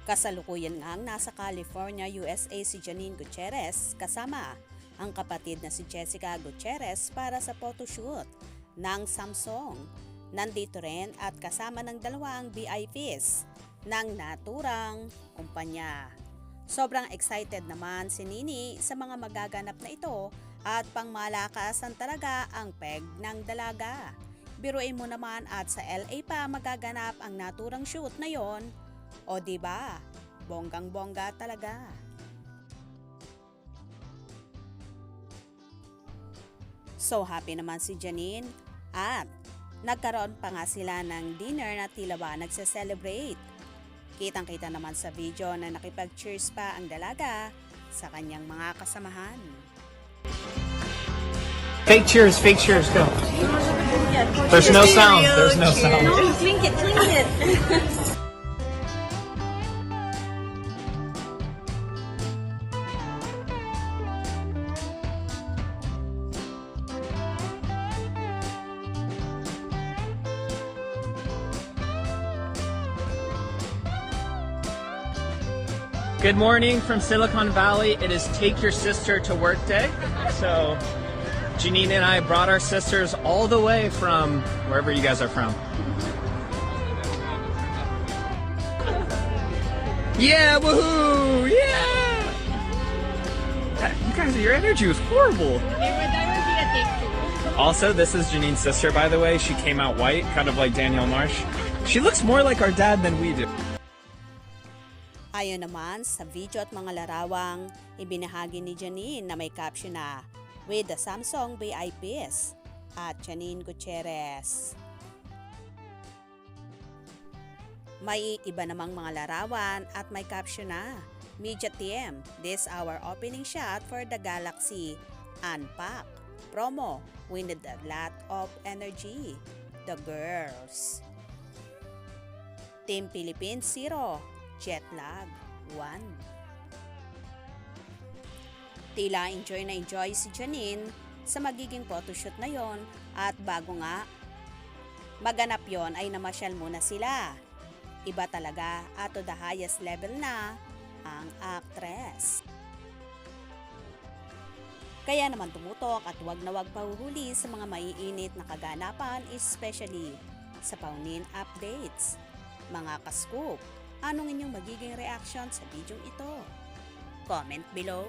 Kasalukuyan ngang nasa California, USA si Janine Gutierrez kasama ang kapatid na si Jessica Gutierrez para sa photoshoot ng Samsung. Nandito rin at kasama ng dalawang VIPs ng naturang kumpanya. Sobrang excited naman si Nini sa mga magaganap na ito at pangmalakasan talaga ang peg ng dalaga. Biruin mo naman at sa LA pa magaganap ang naturang shoot na yon. O diba? Bonggang-bongga talaga. So happy naman si Janine at nagkaroon pa nga sila ng dinner na tila ba nagse-celebrate. Kitang-kita naman sa video na nakipag-cheers pa ang dalaga sa kanyang mga kasamahan. Fake cheers, go. There's no sound. There's no sound. No, clink it. Good morning from Silicon Valley. It is Take Your Sister to Work Day. So Janine and I brought our sisters all the way from wherever you guys are from. Yeah, woohoo! Yeah! You guys, your energy was horrible. Also, this is Janine's sister, by the way. She came out white, kind of like Danielle Marsh. She looks more like our dad than we do. Ayon naman sa video at mga larawang ibinahagi ni Janine na may caption na with the Samsung VIPs at Janine Gutierrez. May iba namang mga larawan at may caption na Media Team, this our opening shot for the Galaxy Unpack promo with a lot of energy. The girls. Team Philippines 0. Jetlag 1. Tila enjoy na enjoy si Janine sa magiging photoshoot na yon at bago nga maganap yon ay namasyal muna sila. Iba talaga at to the highest level na ang actress. Kaya naman tumutok at wag na wag pahuhuli sa mga maiinit na kaganapan, especially sa paunin updates. Mga ka-scoop, anong inyong magiging reaction sa video ito? Comment below.